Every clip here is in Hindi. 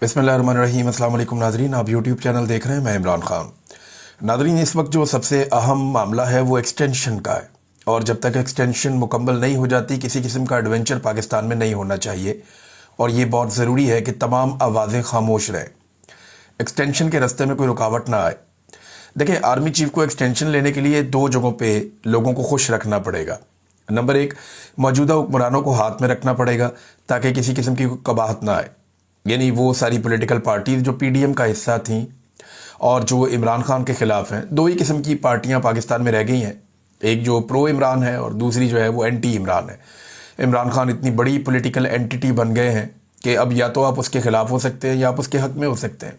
बिस्मिल्लाहिर्रहमानिर्रहीम। अस्सलाम वालेकुम नाज़रीन, आप यूट्यूब चैनल देख रहे हैं, मैं इमरान खान। नाज़रीन, इस वक्त जो सबसे अहम मामला है वो एक्सटेंशन का है, और जब तक एक्सटेंशन मुकम्मल नहीं हो जाती किसी किस्म का एडवेंचर पाकिस्तान में नहीं होना चाहिए, और ये बहुत ज़रूरी है कि तमाम आवाज़ें खामोश रहें, एक्सटेंशन के रास्ते में कोई रुकावट ना आए। देखिए, आर्मी चीफ को एक्सटेंशन लेने के लिए दो जगहों पे लोगों को खुश रखना पड़ेगा। नंबर एक, मौजूदा हुक्मरानों को हाथ में रखना पड़ेगा ताकि किसी किस्म की कबाहत ना आए, यानी वो सारी पॉलिटिकल पार्टीज जो पीडीएम का हिस्सा थीं और जो इमरान खान के ख़िलाफ़ हैं। दो ही किस्म की पार्टियां पाकिस्तान में रह गई हैं, एक जो प्रो इमरान है और दूसरी जो है वो एंटी इमरान है। इमरान खान इतनी बड़ी पॉलिटिकल एंटिटी बन गए हैं कि अब या तो आप उसके ख़िलाफ़ हो सकते हैं या आप उसके हक़ में हो सकते हैं।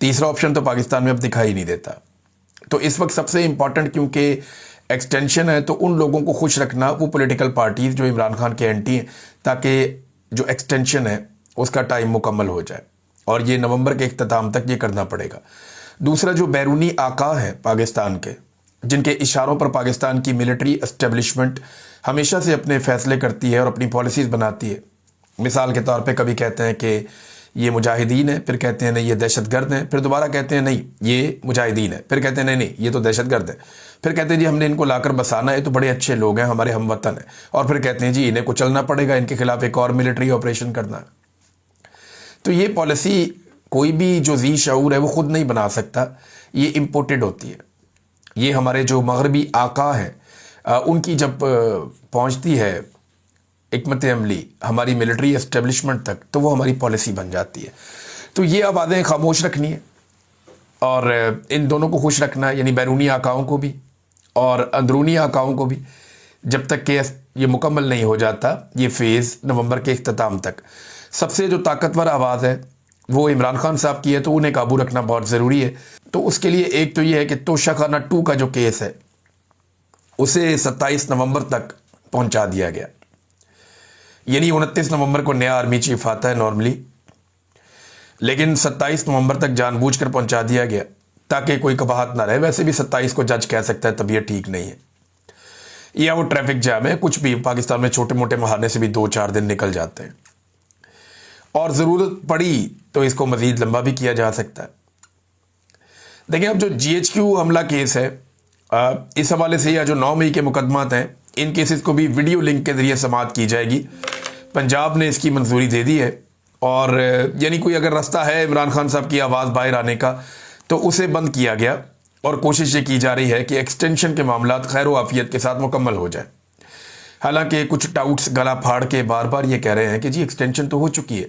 तीसरा ऑप्शन तो पाकिस्तान में अब दिखाई नहीं देता। तो इस वक्त सबसे इम्पॉर्टेंट, क्योंकि एक्सटेंशन है, तो उन लोगों को खुश रखना, वो पॉलिटिकल पार्टीज़ जो इमरान खान के एंटी हैं, ताकि जो एक्सटेंशन है उसका टाइम मुकम्मल हो जाए, और ये नवंबर के इख्तिताम तक ये करना पड़ेगा। दूसरा, जो बैरूनी आका हैं पाकिस्तान के, जिनके इशारों पर पाकिस्तान की मिलिट्री एस्टेब्लिशमेंट हमेशा से अपने फ़ैसले करती है और अपनी पॉलिसीज़ बनाती है। मिसाल के तौर पे कभी कहते हैं कि ये मुजाहिदीन है, फिर कहते हैं नहीं ये दहशतगर्द हैं, फिर दोबारा कहते हैं नहीं ये मुजाहिदीन है, फिर कहते हैं नहीं नहीं ये तो दहशतगर्द है, फिर कहते हैं जी हमने इनको लाकर बसाना है, तो बड़े अच्छे लोग हैं, हमारे हमवतन हैं, और फिर कहते हैं जी इन्हें को चलना पड़ेगा, इनके खिलाफ एक और मिलिट्री ऑपरेशन करना है। तो ये पॉलिसी कोई भी जो जी शऊर है वो ख़ुद नहीं बना सकता, ये इम्पोर्टेड होती है। ये हमारे जो मगरबी आका हैं उनकी जब पहुंचती है हिकमत अमली हमारी मिलिट्री एस्टेब्लिशमेंट तक, तो वो हमारी पॉलिसी बन जाती है। तो ये आवाज़ें खामोश रखनी है और इन दोनों को खुश रखना है, यानी बैरूनी आकाओं को भी और अंदरूनी आकाओं को भी, जब तक कि ये मुकम्मल नहीं हो जाता ये फेज़ नवंबर के इख्तिताम तक। सबसे जो ताकतवर आवाज़ है वो इमरान खान साहब की है, तो उन्हें काबू रखना बहुत ज़रूरी है। तो उसके लिए एक तो ये है कि तोशाखाना 2 का जो केस है उसे 27 नवंबर तक पहुंचा दिया गया, यानी 29 नवंबर को नया आर्मी चीफ आता है नॉर्मली, लेकिन 27 नवंबर तक जानबूझकर पहुंचा दिया गया ताकि कोई कबाहत ना रहे। वैसे भी 27 को जज कह सकता है तबीयत ठीक नहीं है, या वो ट्रैफिक जैम है, कुछ भी। पाकिस्तान में छोटे मोटे बहाने से भी 2-4 दिन निकल जाते हैं, और ज़रूरत पड़ी तो इसको मज़ीद लंबा भी किया जा सकता है। देखिए, अब जो GHQ हमला केस है, इस हवाले से, या जो 9 मई के मुकदमात हैं, इन केसेस को भी वीडियो लिंक के ज़रिए समाअत की जाएगी। पंजाब ने इसकी मंजूरी दे दी है, और यानी कोई अगर रास्ता है इमरान खान साहब की आवाज़ बाहर आने का तो उसे बंद किया गया, और कोशिश ये की जा रही है कि एक्सटेंशन के मामला खैर आफियत के साथ मुकम्मल हो जाए। हालांकि कुछ टाउट्स गला फाड़ के बार बार ये कह रहे हैं कि जी एक्सटेंशन तो हो चुकी है,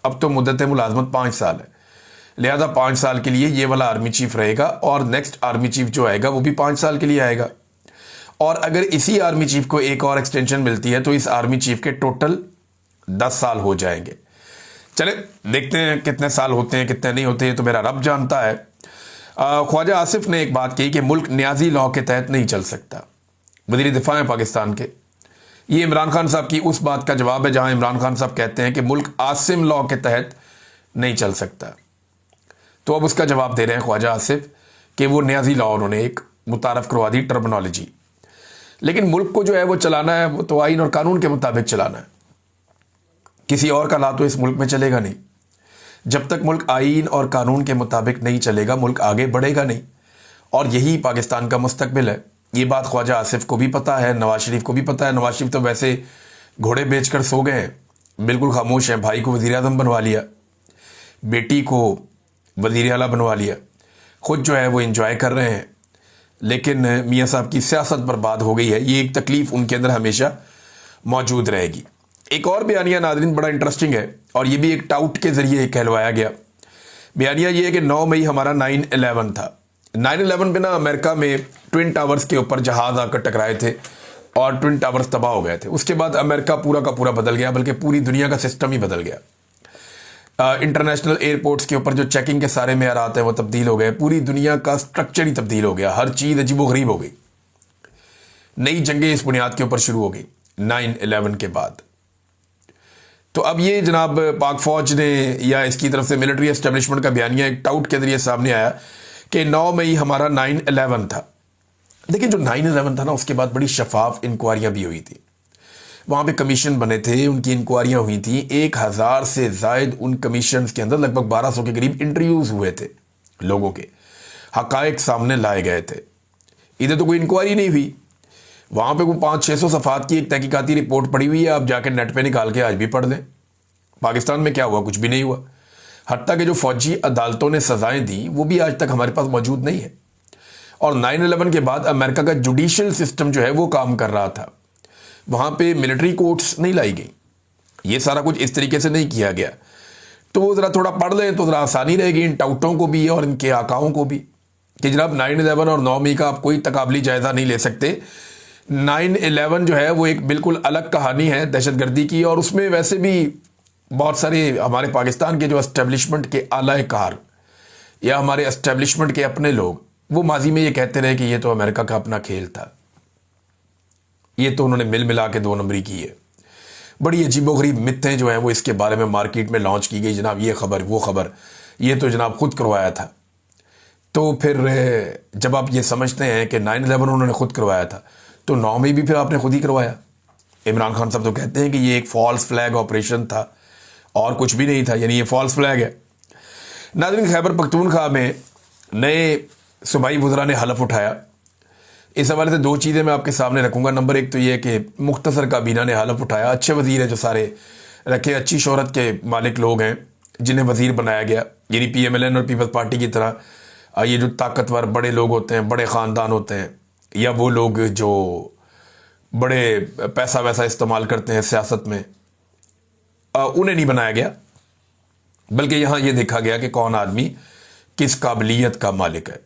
अब तो मुद्दत मुलाजमत 5 साल है, लिहाजा 5 साल के लिए ये वाला आर्मी चीफ रहेगा, और नेक्स्ट आर्मी चीफ जो आएगा वो भी 5 साल के लिए आएगा। और अगर इसी आर्मी चीफ को एक और एक्सटेंशन मिलती है तो इस आर्मी चीफ के टोटल 10 साल हो जाएंगे। चले देखते हैं कितने साल होते हैं कितने नहीं होते हैं, तो मेरा रब जानता है। ख्वाजा आसिफ ने एक बात कही कि मुल्क न्याजी लॉ के तहत नहीं चल सकता। वज़ीर दिफा है पाकिस्तान के, ये इमरान खान साहब की उस बात का जवाब है जहां इमरान खान साहब कहते हैं कि मुल्क आसिम लॉ के तहत नहीं चल सकता। तो अब उसका जवाब दे रहे हैं ख्वाजा आसिफ कि वो न्याजी लॉ उन्होंने एक मुतारफ़ करवा दी टर्मिनोलॉजी, लेकिन मुल्क को जो है वो चलाना है, वो तो आइन और कानून के मुताबिक चलाना है। किसी और का ला तो इस मुल्क में चलेगा नहीं। जब तक मुल्क आइन और कानून के मुताबिक नहीं चलेगा मुल्क आगे बढ़ेगा नहीं, और यही पाकिस्तान का मुस्तकबिल है। ये बात ख्वाजा आसिफ को भी पता है, नवाज शरीफ को भी पता है। नवाज शरीफ तो वैसे घोड़े बेचकर सो गए हैं, बिल्कुल खामोश हैं। भाई को वज़ीर आज़म बनवा लिया, बेटी को वज़ीर आला बनवा लिया, खुद जो है वो इंजॉय कर रहे हैं, लेकिन मियाँ साहब की सियासत बर्बाद हो गई है। ये एक तकलीफ़ उनके अंदर हमेशा मौजूद रहेगी। एक और बयानिया नाज़रीन बड़ा इंटरेस्टिंग है, और ये भी एक टाउट के ज़रिए कहलवाया गया। बयानिया ये है कि 9 मई हमारा 9/11 था। 9/11 पे ना अमेरिका में ट्विन टावर्स के ऊपर जहाज़ आकर टकराए थे और ट्विन टावर्स तबाह हो गए थे। उसके बाद अमेरिका पूरा का पूरा बदल गया, बल्कि पूरी दुनिया का सिस्टम ही बदल गया। इंटरनेशनल एयरपोर्ट्स के ऊपर जो चेकिंग के सारे मेयारात हैं वो तब्दील हो गए, पूरी दुनिया का स्ट्रक्चर ही तब्दील हो गया, हर चीज़ अजीबोगरीब हो गई। नई जंगें इस बुनियाद के ऊपर शुरू हो गई 9/11 के बाद। तो अब ये जनाब पाक फौज ने या इसकी तरफ से मिलिट्री एस्टेब्लिशमेंट का बयानिया एक टाउट के जरिए सामने आया कि 9 मई हमारा 9/11 था। लेकिन जो 9/11 था ना, उसके बाद बड़ी शफाफ इंक्वायरियां भी हुई थी। वहाँ पे कमीशन बने थे, उनकी इंक्वायरियाँ हुई थी, 1000 से ज़ायद उन कमीशन के अंदर लगभग 1200 के करीब इंटरव्यूज़ हुए थे, लोगों के हक़ाइक़ सामने लाए गए थे। इधर तो कोई इंक्वायरी नहीं हुई, वहाँ पे वो 500-600 सफ़ात की एक तहकीकाती रिपोर्ट पड़ी हुई है, आप जाके नेट पे निकाल के आज भी पढ़ लें। पाकिस्तान में क्या हुआ? कुछ भी नहीं हुआ। हत्ता कि जो फ़ौजी अदालतों ने सज़ाएं दी वो भी आज तक हमारे पास मौजूद नहीं है। और 9/11 के बाद अमेरिका का जुडिशल सिस्टम जो है वो काम कर रहा था, वहाँ पे मिलिट्री कोर्ट्स नहीं लाई गई, ये सारा कुछ इस तरीके से नहीं किया गया। तो वो ज़रा थोड़ा पढ़ लें तो ज़रा आसानी रहेगी इन टाउटों को भी और इनके आकाओं को भी कि जनाब 9/11 और 9 मई का आप कोई तकाबली जायज़ा नहीं ले सकते। 9/11 जो है वो एक बिल्कुल अलग कहानी है दहशतगर्दी की, और उसमें वैसे भी बहुत सारे हमारे पाकिस्तान के जो एस्टेब्लिशमेंट के आला कार या हमारे एस्टेब्लिशमेंट के अपने लोग वो माजी में ये कहते रहे कि ये तो अमेरिका का अपना खेल था, ये तो उन्होंने मिल मिला के 2 नंबरी की है। बड़ी अजीबोगरीब मिथ्यें जो हैं वो इसके बारे में मार्केट में लॉन्च की गई, जनाब ये खबर वो खबर, ये तो जनाब खुद करवाया था। तो फिर जब आप ये समझते हैं कि 9/11 उन्होंने खुद करवाया था तो 9 मई भी फिर आपने खुद ही करवाया। इमरान खान साहब तो कहते हैं कि ये एक फॉल्स फ्लैग ऑपरेशन था और कुछ भी नहीं था, यानी ये फॉल्स फ्लैग है। नाज़रीन, खैबर पख्तूनख्वा में नए सूबाई वज़रा ने हलफ उठाया। इस हवाले से 2 चीज़ें मैं आपके सामने रखूँगा। नंबर 1 तो ये कि मुख्तसर काबीना ने हलफ उठाया, अच्छे वज़ीर हैं जो सारे रखे, अच्छी शोहरत के मालिक लोग हैं जिन्हें वज़ीर बनाया गया, यानी PMLN और पीपल्स पार्टी की तरह ये जो ताकतवर बड़े लोग होते हैं, बड़े ख़ानदान होते हैं, या वो लोग जो बड़े पैसा वैसा इस्तेमाल करते हैं सियासत में, उन्हें नहीं बनाया गया, बल्कि यहाँ ये देखा गया कि कौन आदमी किस काबिलियत का मालिक है।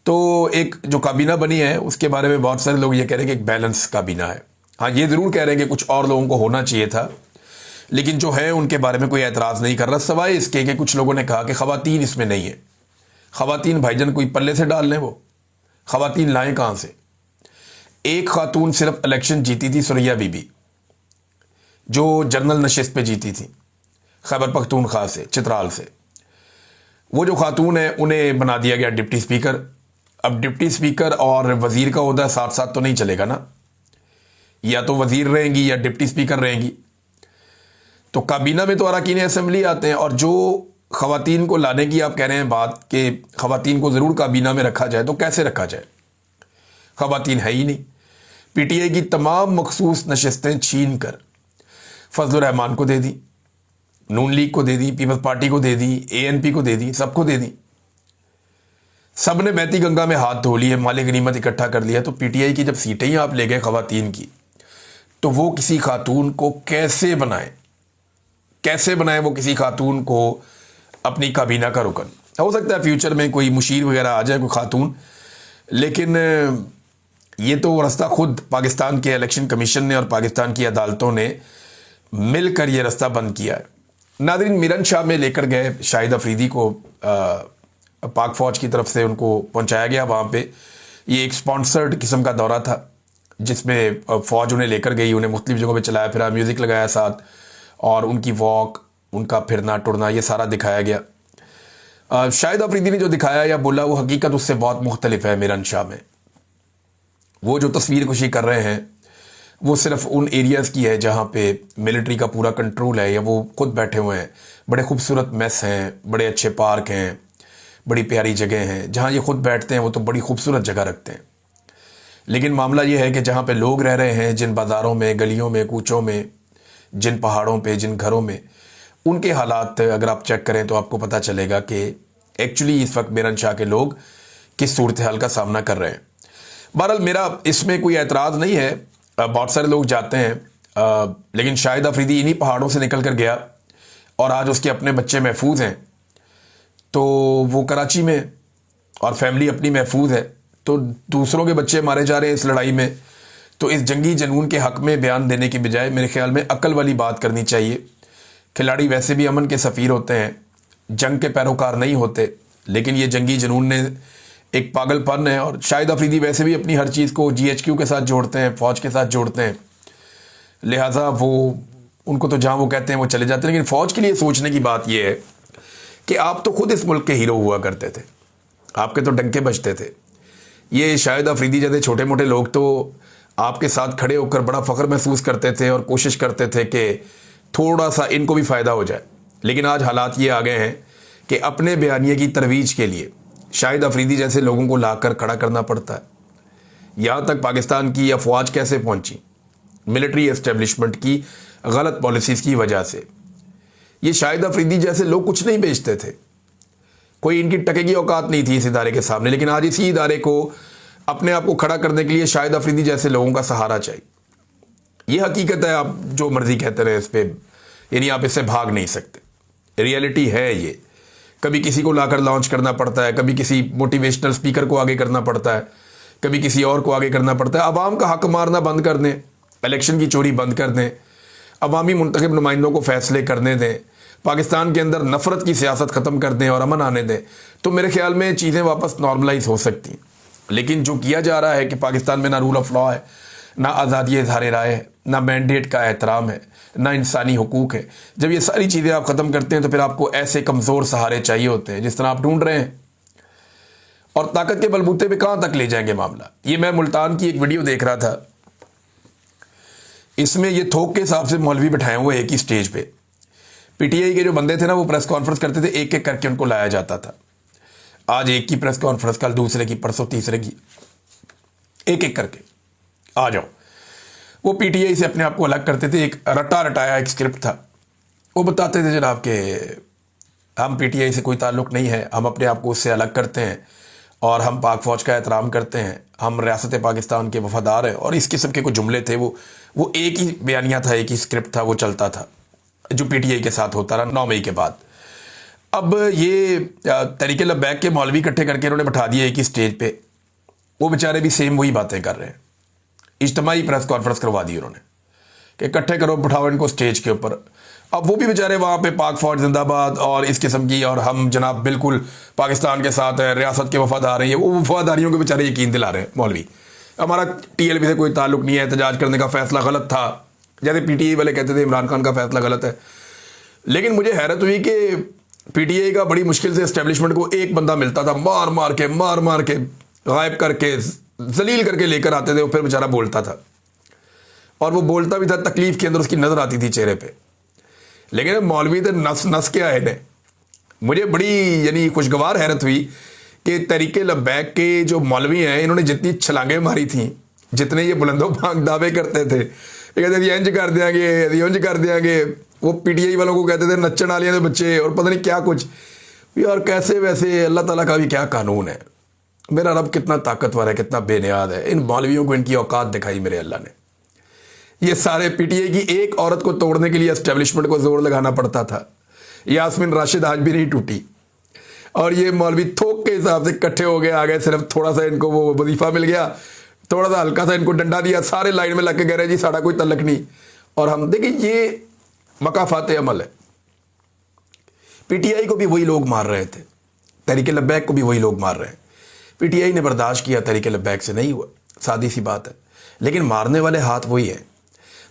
तो एक जो काबीना बनी है उसके बारे में बहुत सारे लोग ये कह रहे हैं कि एक बैलेंस काबीना है। हाँ, ये ज़रूर कह रहे हैं कि कुछ और लोगों को होना चाहिए था, लेकिन जो है उनके बारे में कोई एतराज़ नहीं कर रहा, सवाए इसके कि कुछ लोगों ने कहा कि ख़वातीन इसमें नहीं है। ख़वातीन भाईजान कोई पल्ले से डाल लें, वो ख़वातीन लाएँ कहाँ से? एक खातून सिर्फ इलेक्शन जीती थी, सुरैया बीबी, जो जनरल नशिस्त पे जीती थी खैबर पख्तूनख्वा से, चित्राल से। वो जो खातून है उन्हें बना दिया गया डिप्टी स्पीकर। अब डिप्टी स्पीकर और वज़ीर का ओहदा साथ साथ तो नहीं चलेगा ना, या तो वज़ीर रहेंगी या डिप्टी स्पीकर रहेंगी। तो काबीना में तो अरकान असेंबली आते हैं, और जो ख़वातीन को लाने की आप कह रहे हैं बात कि ख़वातीन को ज़रूर काबीना में रखा जाए, तो कैसे रखा जाए? ख़वातीन है ही नहीं। PTI की तमाम मखसूस नशस्तें छीन कर फजलुर रहमान को दे दी, नून लीग को दे दी, पीपल्स पार्टी को दे दी, ANP को दे दी, सबको दे दी। सब ने महती गंगा में हाथ धो लिए, माले गनीमत इकट्ठा कर लिया। तो PTI की जब सीटें ही आप ले गए ख़वातीन की, तो वो किसी खातून को कैसे बनाए वो किसी खातून को अपनी काबीना का रुकन? हो सकता है फ्यूचर में कोई मुशीर वगैरह आ जाए, कोई खातून, लेकिन ये तो रास्ता खुद पाकिस्तान के इलेक्शन कमीशन ने और पाकिस्तान की अदालतों ने मिलकर ये रास्ता बंद किया है। नाज़रीन, मिरन शाह में लेकर गए शाहिद अफरीदी को, पाक फ़ौज की तरफ से उनको पहुंचाया गया वहाँ पे। ये एक स्पॉन्सर्ड किस्म का दौरा था जिसमें फ़ौज उन्हें लेकर गई, उन्हें मुख्तलिफ जगहों पे चलाया फिरा, म्यूज़िक लगाया साथ, और उनकी वॉक, उनका फिरना टुरना, ये सारा दिखाया गया। शाहिद अफरीदी ने जो दिखाया या बोला वो हकीकत उससे बहुत मुख्तलिफ है। मिरन शाह में वो जो तस्वीर कुशी कर रहे हैं वो सिर्फ उन एरियाज़ की है जहाँ पे मिलिट्री का पूरा कंट्रोल है, या वो खुद बैठे हुए हैं। बड़े खूबसूरत मेस हैं, बड़े अच्छे पार्क हैं, बड़ी प्यारी जगह हैं, जहाँ ये खुद बैठते हैं वो तो बड़ी खूबसूरत जगह रखते हैं। लेकिन मामला ये है कि जहाँ पे लोग रह रहे हैं, जिन बाज़ारों में, गलियों में, कूचों में, जिन पहाड़ों पे, जिन घरों में, उनके हालात अगर आप चेक करें तो आपको पता चलेगा कि एक्चुअली इस वक्त मिरन शाह के लोग किस सूरत हाल का सामना कर रहे हैं। बहरहाल मेरा इसमें कोई एतराज़ नहीं है, बहुत सारे लोग जाते हैं, लेकिन शाहिद अफरीदी इन्हीं पहाड़ों से निकल कर गया और आज उसके अपने बच्चे महफूज हैं, तो वो कराची में, और फैमिली अपनी महफूज है, तो दूसरों के बच्चे मारे जा रहे हैं इस लड़ाई में। तो इस जंगी जनून के हक़ में बयान देने की बजाय मेरे ख्याल में अक्ल वाली बात करनी चाहिए। खिलाड़ी वैसे भी अमन के सफ़ीर होते हैं, जंग के पैरोकार नहीं होते, लेकिन ये जंगी जनून ने एक पागलपन है। और शाहिद अफरीदी वैसे भी अपनी हर चीज़ को GHQ के साथ जोड़ते हैं, फ़ौज के साथ जोड़ते हैं, लिहाजा वो उनको तो जहाँ वो कहते हैं वो चले जाते हैं। लेकिन फ़ौज के लिए सोचने की बात यह है कि आप तो खुद इस मुल्क के हीरो हुआ करते थे, आपके तो डंके बजते थे। ये शाहिद अफरीदी जैसे छोटे मोटे लोग तो आपके साथ खड़े होकर बड़ा फ़ख्र महसूस करते थे और कोशिश करते थे कि थोड़ा सा इनको भी फ़ायदा हो जाए। लेकिन आज हालात ये आ गए हैं कि अपने बयानिए की तरवीज के लिए शाहिद अफरीदी जैसे लोगों को लाकर खड़ा करना पड़ता है। यहाँ तक पाकिस्तान की अफवाज कैसे पहुंची? मिलिट्री एस्टेब्लिशमेंट की गलत पॉलिसीज़ की वजह से। ये शाहिद अफरीदी जैसे लोग कुछ नहीं बेचते थे, कोई इनकी टके की औकात नहीं थी इस इदारे के सामने, लेकिन आज इसी इदारे को अपने आप को खड़ा करने के लिए शाहिद अफरीदी जैसे लोगों का सहारा चाहिए। ये हकीकत है, आप जो मर्जी कहते रहे इस पर, यानी आप इससे भाग नहीं सकते। रियलिटी है ये। कभी किसी को लाकर लॉन्च करना पड़ता है, कभी किसी मोटिवेशनल स्पीकर को आगे करना पड़ता है, कभी किसी और को आगे करना पड़ता है। अवाम का हक मारना बंद कर दें, इलेक्शन की चोरी बंद कर दें, अवामी मुंतखब नुमाइंदों को फैसले करने दें, पाकिस्तान के अंदर नफरत की सियासत ख़त्म कर दें और अमन आने दें, तो मेरे ख्याल में चीज़ें वापस नॉर्मलाइज हो सकती। लेकिन जो किया जा रहा है कि पाकिस्तान में ना रूल ऑफ लॉ है, ना आज़ादी इज़हार राय है, ना मैंडेट का एहतराम है, ना इंसानी हुकूक है। जब ये सारी चीज़ें आप ख़त्म करते हैं तो फिर आपको ऐसे कमज़ोर सहारे चाहिए होते हैं जिस तरह आप ढूंढ रहे हैं, और ताकत के बलबूते पे कहाँ तक ले जाएंगे मामला। ये मैं मुल्तान की एक वीडियो देख रहा था, इसमें ये थोक के हिसाब से मौलवी बैठाए हुए एक ही स्टेज पे, पीटीआई के जो बंदे थे ना वो प्रेस कॉन्फ्रेंस करते थे, एक एक करके उनको लाया जाता था। आज एक की प्रेस कॉन्फ्रेंस, कल दूसरे की, परसों तीसरे की, एक एक करके आ जाओ। वो पीटीआई से अपने आप को अलग करते थे, एक रटा रटाया एक स्क्रिप्ट था। वो बताते थे जनाब कि हम पीटीआई से कोई ताल्लुक़ नहीं है, हम अपने आप को उससे अलग करते हैं और हम पाक फ़ौज का एहतराम करते हैं, हम रियासत पाकिस्तान के वफादार हैं, और इस किस्म के कुछ जुमले थे। वो एक ही बयानिया था, एक ही स्क्रिप्ट था, वो चलता था जो पीटीआई के साथ होता रहा 9 मई के बाद। अब ये तरीके लब्बैक के मौलवी इकट्ठे करके उन्होंने बैठा दिया एक ही स्टेज पे। वो बेचारे भी सेम वही बातें कर रहे हैं। इज्तिमाई प्रेस कॉन्फ्रेंस करवा दी उन्होंने कि इकट्ठे करो, बिठाओ इनको स्टेज के ऊपर। अब वो भी बेचारे वहाँ पे पाक फ़ौज जिंदाबाद और इस किस्म की, और हम जनाब बिल्कुल पाकिस्तान के साथ हैं, रियासत के वफादार हैं। वो वफादारियों के बेचारे यकीन दिला रहे हैं मौलवी। हमारा टीएलपी से कोई ताल्लुक़ नहीं है, एहतजाज करने का फ़ैसला गलत था, जैसे पीटीआई वाले कहते थे इमरान खान का फ़ैसला गलत है। लेकिन मुझे हैरत हुई कि पीटीआई का बड़ी मुश्किल से एस्टेब्लिशमेंट को एक बंदा मिलता था, मार मार के गायब करके जलील करके लेकर आते थे, वो फिर बेचारा बोलता था, और वो बोलता भी था, तकलीफ के अंदर उसकी नज़र आती थी चेहरे पे। लेकिन मौलवी तो नस नस के आए थे। मुझे बड़ी यानी खुशगवार हैरत हुई कि तरीके लब्बैक के जो मौलवी हैं, इन्होंने जितनी छलांगें मारी थी, जितने ये बुलंदो भाग दावे करते थे, ये कहते थे इंज कर देंगे, इंज कर देंगे। वो पीटीआई वालों को कहते थे नच्चन वाले बच्चे, और पता नहीं क्या कुछ। यार कैसे वैसे अल्लाह ताला का भी क्या कानून है। मेरा रब कितना ताकतवर है, कितना बेनियाद है। इन मौलवियों को इनकी औकात दिखाई मेरे अल्लाह ने। ये सारे पीटीआई की एक औरत को तोड़ने के लिए एस्टेब्लिशमेंट को जोर लगाना पड़ता था। यास्मीन राशिद आज भी नहीं टूटी, और ये मौलवी थोक के हिसाब से इकट्ठे हो गए, आ गए। सिर्फ थोड़ा सा इनको वो वजीफा मिल गया, थोड़ा सा हल्का सा इनको डंडा दिया, सारे लाइन में लग के कह रहे जी साड़ा कोई तल्लक नहीं। और हम देखिए ये मकाफात अमल है। पीटीआई को भी वही लोग मार रहे थे, तहरीक लब्बैक को भी वही लोग मार रहे हैं। पीटीआई ने बर्दाश्त किया, तहरीक लब्बैक से नहीं हुआ, सादी सी बात है। लेकिन मारने वाले हाथ वही हैं।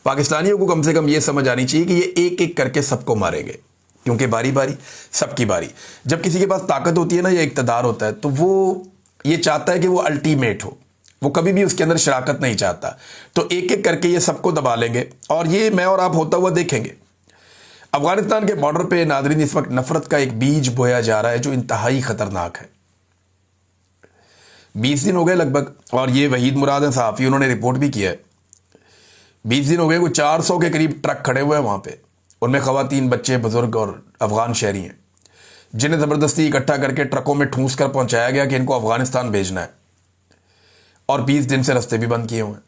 पाकिस्तानियों को कम से कम ये समझ आनी चाहिए कि ये एक एक करके सबको मारेंगे, क्योंकि बारी बारी सबकी बारी। जब किसी के पास ताकत होती है ना, या इक़्तिदार होता है, तो वो ये चाहता है कि वो अल्टीमेट हो, वो कभी भी उसके अंदर शराकत नहीं चाहता। तो एक एक करके ये सबको दबा लेंगे, और ये मैं और आप होता हुआ देखेंगे। अफगानिस्तान के बॉर्डर पे नाज़रीन इस वक्त नफरत का एक बीज बोया जा रहा है जो इंतहाई खतरनाक है। 20 दिन हो गए लगभग, और ये वहीद मुराद है सहाफ़ी, उन्होंने रिपोर्ट भी किया है। 20 दिन हो गए, कोई 400 के करीब ट्रक खड़े हुए हैं वहाँ पे। उनमें ख़वातीन, बच्चे, बुजुर्ग और अफ़गान शहरी हैं, जिन्हें ज़बरदस्ती इकट्ठा करके ट्रकों में ठूंस कर पहुँचाया गया कि इनको अफ़गानिस्तान भेजना है, और 20 दिन से रास्ते भी बंद किए हुए हैं।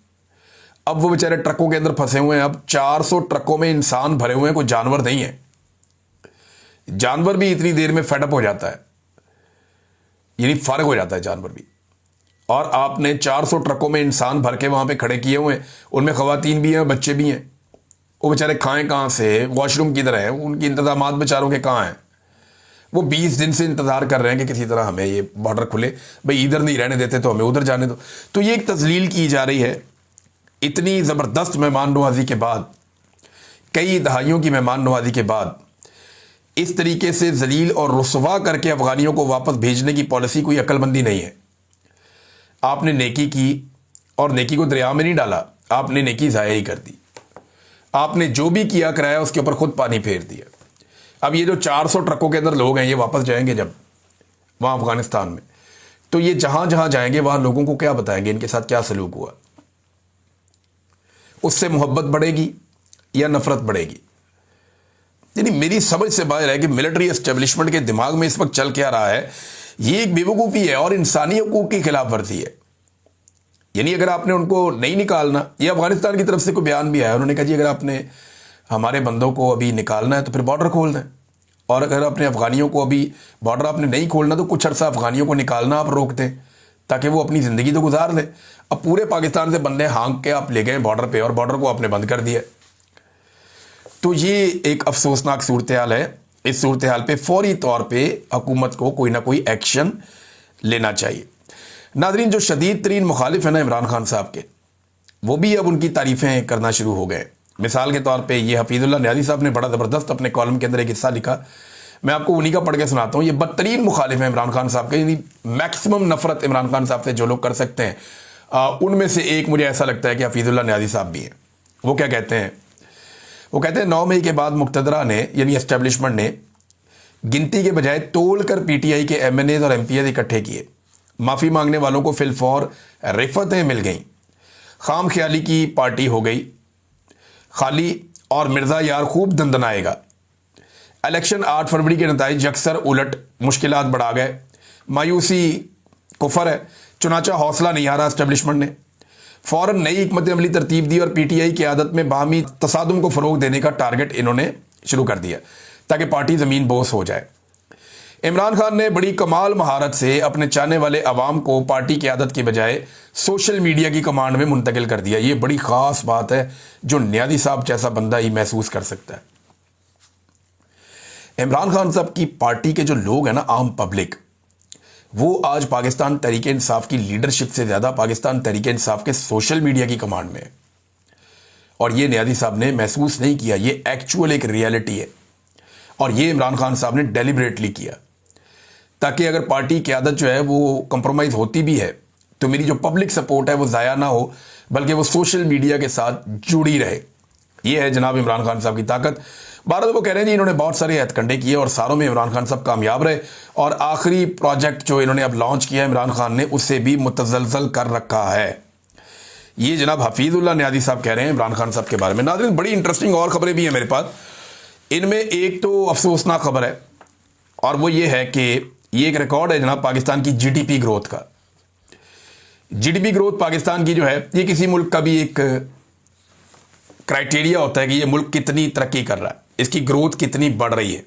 अब वो बेचारे ट्रकों के अंदर फंसे हुए हैं। अब 400 ट्रकों में इंसान भरे हुए हैं, कोई जानवर नहीं है। जानवर भी इतनी देर में फेडअप हो जाता है, यानी फारिग हो जाता है जानवर भी। और आपने 400 ट्रकों में इंसान भर के वहां पे खड़े किए हुए हैं, उनमें खवातीन भी हैं, बच्चे भी हैं। वो बेचारे खाएं कहाँ से, वॉशरूम किधर है, उनकी इंतजामात बेचारों के कहाँ हैं। वो 20 दिन से इंतज़ार कर रहे हैं कि किसी तरह हमें ये बॉर्डर खुले, भाई इधर नहीं रहने देते तो हमें उधर जाने दो। तो ये एक तजलील की जा रही है। इतनी ज़बरदस्त मेहमान नवाजी के बाद, कई दहाइयों की मेहमान नवाजी के बाद, इस तरीके से जलील और रुसवा करके अफ़गानियों को वापस भेजने की पॉलिसी कोई अक्लमंदी नहीं है। आपने नेकी की, और नेकी को दरिया में नहीं डाला, आपने नेकी ज़ाया ही कर दी। आपने जो भी किया कराया उसके ऊपर खुद पानी फेर दिया। अब ये जो 400 ट्रकों के अंदर लोग हैं, ये वापस जाएंगे जब वहाँ अफगानिस्तान में, तो ये जहाँ जहाँ जाएंगे वहाँ लोगों को क्या बताएंगे इनके साथ क्या सलूक हुआ? उससे मोहब्बत बढ़ेगी या नफरत बढ़ेगी? यानी मेरी समझ से बाहर है कि मिलिट्री एस्टेब्लिशमेंट के दिमाग में इस वक्त चल क्या रहा है, ये एक बेवकूफ़ी है और इंसानी हकूक़ की खिलाफ वर्जी है। यानी अगर आपने उनको नहीं निकालना, ये अफगानिस्तान की तरफ से कोई बयान भी आया, उन्होंने कहा जी अगर आपने हमारे बंदों को अभी निकालना है तो फिर बॉर्डर खोल दें, और अगर अपने अफगानियों को अभी बॉर्डर आपने नहीं खोलना तो कुछ अर्सा अफगानियों को निकालना आप रोक दें ताकि वो अपनी ज़िंदगी तो गुजार लें। अब पूरे पाकिस्तान से बंदे हाँक के आप ले गए बॉर्डर पे और बॉर्डर को आपने बंद कर दिया। तो ये एक अफसोसनाक सूरत हाल है। इस सूरत हाल पर फौरी तौर पर हुकूमत को कोई ना कोई एक्शन लेना चाहिए। नाज़रीन, जो शदीद तरीन मुखालिफ है ना इमरान खान साहब के, वो भी अब उनकी तारीफ़ें करना शुरू हो गए। मिसाल के तौर पे ये हफीजुल्लाह न्याजी साहब ने बड़ा ज़बरदस्त अपने कॉलम के अंदर एक हिस्सा लिखा, मैं आपको उन्हीं का पढ़ के सुनाता हूँ। ये बदतरीन मुखालिफ है इमरान खान साहब के, यानी मैक्सिमम नफरत इमरान खान साहब से जो लोग कर सकते हैं उनमें से एक मुझे ऐसा लगता है कि हफीजुल्लाह न्याजी साहब भी हैं। वो क्या कहते हैं? वो कहते हैं 9 मई के बाद मुक़्तदरा ने यानी एस्टेब्लिशमेंट ने गिनती के बजाय तोल कर PTI के MNAs और MPs इकट्ठे किए। माफ़ी मांगने वालों को फिलफौर रिफ़तें मिल गईं। खाम ख्याली की पार्टी हो गई खाली और मिर्ज़ा यार खूब दंदनाएगा। इलेक्शन 8 फरवरी के नताइज अक्सर उलट, मुश्किलात बढ़ा गए। मायूसी कुफर है, चुनाचा हौसला नहीं हारा एस्टेब्लिशमेंट ने। फ़ौरन नई हिकमत अमली तरतीब दी और PTI की आदत में बाहमी तसादुम को फ़रोग देने का टारगेट इन्होंने शुरू कर दिया ताकि पार्टी ज़मीन बोस हो जाए। इमरान खान ने बड़ी कमाल महारत से अपने चाहने वाले अवाम को पार्टी की आदत की बजाय सोशल मीडिया की कमांड में मुंतकिल कर दिया। ये बड़ी ख़ास बात है जो न्याजी साहब जैसा बंदा ही महसूस कर सकता है। इमरान खान साहब की पार्टी के जो लोग हैं ना, आम पब्लिक, वो आज पाकिस्तान तहरीक इंसाफ की लीडरशिप से ज़्यादा पाकिस्तान तहरीक इंसाफ के सोशल मीडिया की कमांड में है। और ये न्याजी साहब ने महसूस नहीं किया, ये एक्चुअल एक रियलिटी है और ये इमरान खान साहब ने डेलिबरेटली किया ताकि अगर पार्टी की आदत जो है वो कंप्रोमाइज़ होती भी है तो मेरी जो पब्लिक सपोर्ट है वो ज़ाया ना हो, बल्कि वो सोशल मीडिया के साथ जुड़ी रहे। ये है जनाब इमरान खान साहब की ताकत। भारत वो कह रहे हैं जी इन्होंने बहुत सारे हथकंडे किए और सारों में इमरान खान साहब कामयाब रहे, और आखिरी प्रोजेक्ट जो इन्होंने अब लॉन्च किया इमरान खान ने उससे भी मुतज़लज़ल कर रखा है। ये जनाब हफीजुल्लाह न्याजी साहब कह रहे हैं इमरान खान साहब के बारे में। नाज़रीन, बड़ी इंटरेस्टिंग और ख़बरें भी हैं मेरे पास। इनमें एक तो अफसोसनाक खबर है और वो ये है कि ये एक रिकॉर्ड है जनाब पाकिस्तान की GDP ग्रोथ का। GDP ग्रोथ पाकिस्तान की जो है, ये किसी मुल्क का भी एक क्राइटेरिया होता है कि ये मुल्क कितनी तरक्की कर रहा है, इसकी ग्रोथ कितनी बढ़ रही है,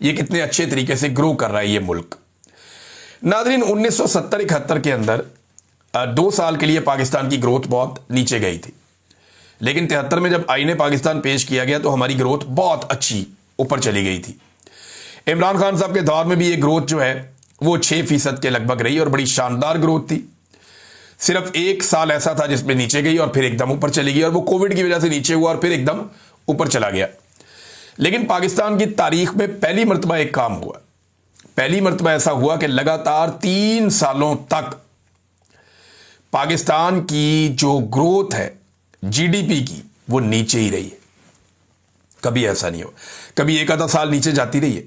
ये कितने अच्छे तरीके से ग्रो कर रहा है ये मुल्क। नाज़रीन, 1970-71 के अंदर 2 साल के लिए पाकिस्तान की ग्रोथ बहुत नीचे गई थी, लेकिन 73 में जब आईने पाकिस्तान पेश किया गया तो हमारी ग्रोथ बहुत अच्छी ऊपर चली गई थी। इमरान खान साहब के दौर में भी ये ग्रोथ जो है वो 6% के लगभग रही और बड़ी शानदार ग्रोथ थी। सिर्फ 1 साल ऐसा था जिसमें नीचे गई और फिर एकदम ऊपर चली गई, और वो कोविड की वजह से नीचे हुआ और फिर एकदम ऊपर चला गया। लेकिन पाकिस्तान की तारीख में पहली मरतबा एक काम हुआ, पहली मरतबा ऐसा हुआ कि लगातार 3 सालों तक पाकिस्तान की जो ग्रोथ है GDP की वो नीचे ही रही है। कभी ऐसा नहीं हो, कभी एक आधा साल नीचे जाती रही है।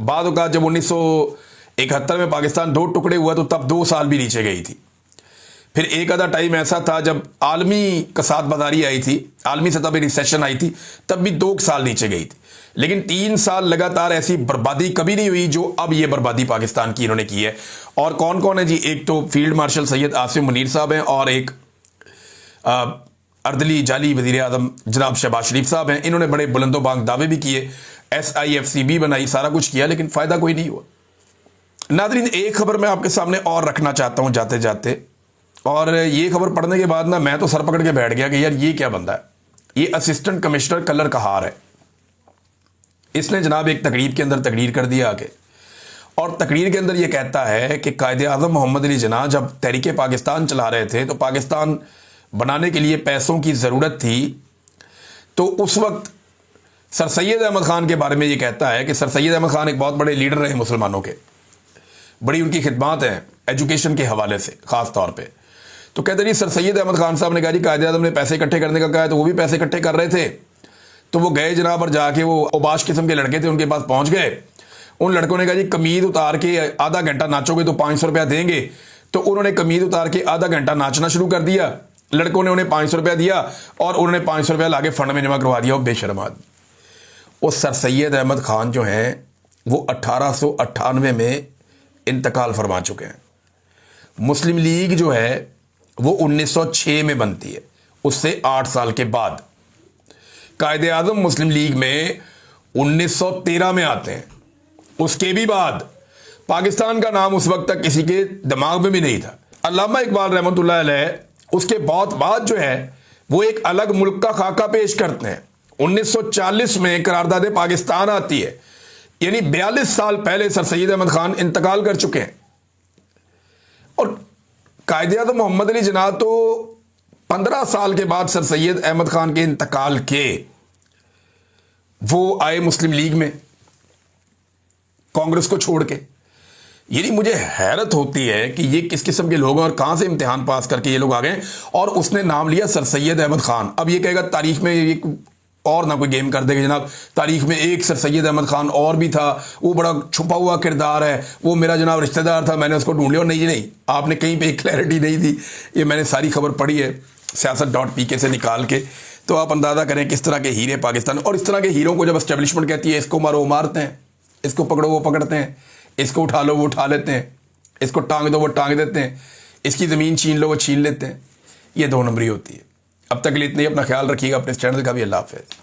बाद का जब 1971 में पाकिस्तान 2 टुकड़े हुआ तो तब 2 साल भी नीचे गई थी। फिर एक आधा टाइम ऐसा था जब आलमी कसाद बाजारी आई थी, आलमी सतह पर रिसेशन आई थी, तब भी 2 साल नीचे गई थी। लेकिन 3 साल लगातार ऐसी बर्बादी कभी नहीं हुई जो अब ये बर्बादी पाकिस्तान की इन्होंने की है। और कौन कौन है जी? एक तो फील्ड मार्शल सैयद आसिम मुनीर साहब हैं और एक अर्दली जाली वज़ीर आज़म जनाब शहबाज शरीफ साहब हैं। इन्होंने बड़े बुलंदोबांग दावे भी किए, SIFCB बनाई, सारा कुछ किया, लेकिन फ़ायदा कोई नहीं हुआ। नाज़रीन, एक खबर मैं आपके सामने और रखना चाहता हूँ जाते जाते, और ये खबर पढ़ने के बाद ना मैं तो सर पकड़ के बैठ गया कि यार ये क्या बंदा है। ये असिस्टेंट कमिश्नर कलर कहार है। इसने जनाब एक तकरीर के अंदर तकरीर कर दिया आगे, और तकरीर के अंदर ये कहता है कि कायदे आज़म मोहम्मद अली जिन्ना जब तहरीक पाकिस्तान चला रहे थे तो पाकिस्तान बनाने के लिए पैसों की ज़रूरत थी, तो उस वक्त सर सैयद अहमद ख़ान के बारे में ये कहता है कि सर सैयद अहमद ख़ान एक बहुत बड़े लीडर रहे मुसलमानों के, बड़ी उनकी खिदमात हैं एजुकेशन के हवाले से ख़ास तौर पे। तो कहते जी सर सैयद अहमद खान साहब ने कहा जी कायदे आज़म ने पैसे इकट्ठे करने का कहा है, तो वो भी पैसे इकट्ठे कर रहे थे। तो वो गए जनाब और जाके वो ओबाश किस्म के लड़के थे उनके पास पहुंच गए। उन लड़कों ने कहा जी कमीज उतार के आधा घंटा नाचोगे तो 500 रुपया देंगे। तो उन्होंने कमीज उतार के आधा घंटा नाचना शुरू कर दिया। लड़कों ने उन्हें 500 रुपया दिया और उन्होंने 500 रुपया लाके फंड में जमा करवा दिया। वो बेशर्म आदमी। वो सर सैयद अहमद खान जो हैं वो 1898 में इंतकाल फरमा चुके हैं। मुस्लिम लीग जो है वो 1906 में बनती है, उससे 8 साल के बाद। कायदे आज़म मुस्लिम लीग में 1913 में आते हैं। उसके भी बाद पाकिस्तान का नाम उस वक्त तक किसी के दिमाग में भी नहीं था। अल्लामा इकबाल रहमतुल्लाह अलैह उसके बहुत बाद जो है वो एक अलग मुल्क का खाका पेश करते हैं। 1940 में करारदाद पाकिस्तान आती है, यानी 42 साल पहले सर सैयद अहमद खान इंतकाल कर चुके हैं। और कायदे आज़म मोहम्मद अली जिन्ना तो 15 साल के बाद सर सैयद अहमद खान के इंतकाल के वो आए मुस्लिम लीग में, कांग्रेस को छोड़ के। यानी मुझे हैरत होती है कि ये किस किस्म के लोग हैं और कहां से इम्तिहान पास करके ये लोग आ गए। और उसने नाम लिया सर सैयद अहमद खान। अब ये कहेगा तारीख में ये और ना कोई गेम कर देगा जनाब, तारीख में एक सर सैयद अहमद खान और भी था, वो बड़ा छुपा हुआ किरदार है, वो मेरा जनाब रिश्तेदार था, मैंने उसको ढूंढ लिया। नहीं जी नहीं, आपने कहीं पे एक क्लैरिटी नहीं दी। ये मैंने सारी खबर पढ़ी है siyaasat.pk से निकाल के। तो आप अंदाज़ा करें किस तरह के हीरे पाकिस्तान। और इस तरह के हीरों को जब एस्टेब्लिशमेंट कहती है इसको मारो वो मारते हैं, इसको पकड़ो वो पकड़ते हैं, इसको उठा लो वो उठा लेते हैं, इसको टांग दो वो टांग देते हैं, इसकी ज़मीन छीन लो वो छीन लेते हैं। ये 2 नंबरी होती है। अब तक के लिए इतनी, अपना ख्याल रखिएगा, अपने इस चैनल का भी। अल्लाह हाफ़िज़।